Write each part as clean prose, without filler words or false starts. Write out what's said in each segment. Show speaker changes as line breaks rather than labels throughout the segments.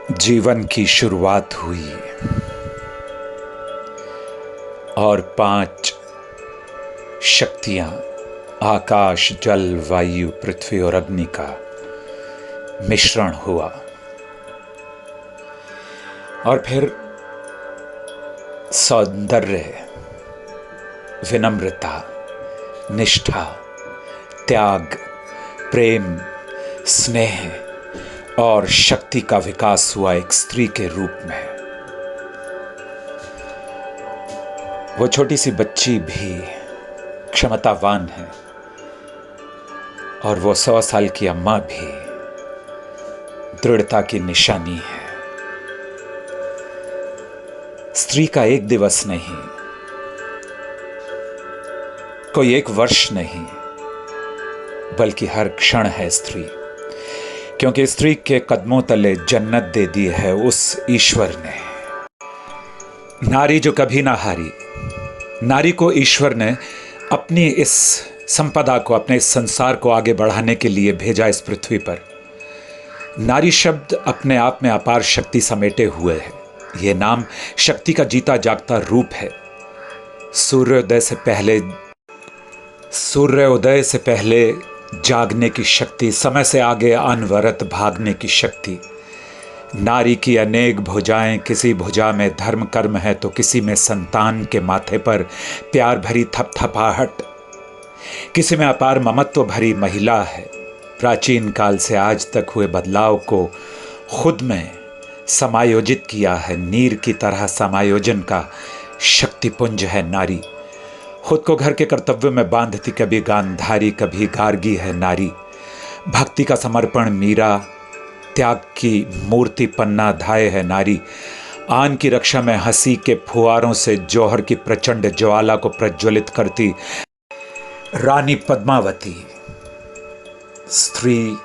जीवन की शुरुआत हुई और 5 शक्तियां आकाश, जल, वायु, पृथ्वी और अग्नि का मिश्रण हुआ और फिर सौंदर्य, विनम्रता, निष्ठा, त्याग, प्रेम, स्नेह और शक्ति का विकास हुआ एक स्त्री के रूप में। वो छोटी सी बच्ची भी क्षमतावान है और वो 100 साल की अम्मा भी दृढ़ता की निशानी है। स्त्री का एक दिवस नहीं, कोई एक वर्ष नहीं, बल्कि हर क्षण है स्त्री, क्योंकि स्त्री के कदमों तले जन्नत दे दी है उस ईश्वर ने। नारी जो कभी ना हारी, नारी को ईश्वर ने अपनी इस संपदा को, अपने इस संसार को आगे बढ़ाने के लिए भेजा इस पृथ्वी पर। नारी शब्द अपने आप में अपार शक्ति समेटे हुए है। यह नाम शक्ति का जीता जागता रूप है। सूर्योदय से पहले जागने की शक्ति, समय से आगे अनवरत भागने की शक्ति। नारी की अनेक भुजाएं, किसी भुजा में धर्म कर्म है तो किसी में संतान के माथे पर प्यार भरी थपथपाहट, किसी में अपार ममत्व भरी महिला है। प्राचीन काल से आज तक हुए बदलाव को खुद में समायोजित किया है। नीर की तरह समायोजन का शक्तिपुंज है नारी। खुद को घर के कर्तव्यों में बांधती, कभी गांधारी कभी गार्गी है नारी। भक्ति का समर्पण मीरा, त्याग की मूर्ति पन्ना धाय है नारी। आन की रक्षा में हंसी के फुहारों से जौहर की प्रचंड ज्वाला को प्रज्वलित करती रानी पद्मावती। स्त्री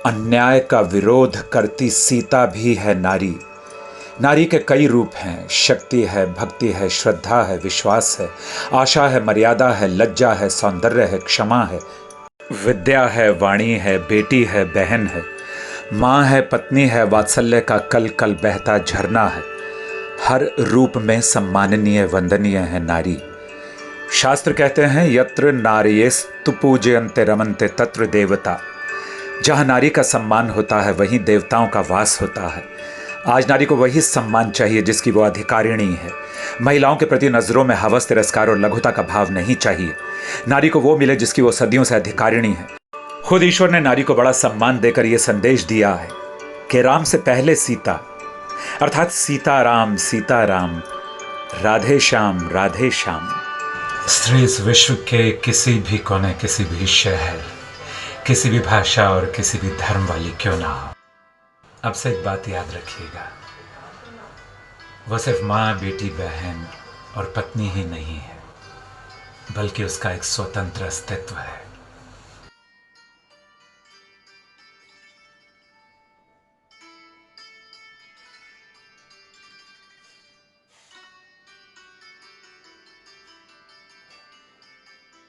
अन्याय का विरोध करती सीता भी है नारी। नारी के कई रूप हैं। शक्ति है, भक्ति है, श्रद्धा है, विश्वास है, आशा है, मर्यादा है, लज्जा है, सौंदर्य है, क्षमा है, विद्या है, वाणी है, बेटी है, बहन है, माँ है, पत्नी है, वात्सल्य का कल कल बहता झरना है। हर रूप में सम्माननीय, वंदनीय है नारी। शास्त्र कहते हैं, यत्र नार्यस्तु पूजयन्ते रमन्ते तत्र देवता। जहाँ नारी का सम्मान होता है वहीं देवताओं का वास होता है। आज नारी को वही सम्मान चाहिए जिसकी वो अधिकारिणी है। महिलाओं के प्रति नजरों में हवस, तिरस्कार और लघुता का भाव नहीं चाहिए। नारी को वो मिले जिसकी वो सदियों से अधिकारिणी है। खुद ईश्वर ने नारी को बड़ा सम्मान देकर यह संदेश दिया है कि राम से पहले सीता, अर्थात सीताराम, सीताराम, राधे श्याम, राधे श्याम। स्त्री इस विश्व के किसी भी कोने, किसी भी शहर, किसी भी भाषा और किसी भी धर्म वाली क्यों ना हो, अब से एक बात याद रखिएगा, वह सिर्फ माँ, बेटी, बहन और पत्नी ही नहीं है, बल्कि उसका एक स्वतंत्र अस्तित्व है।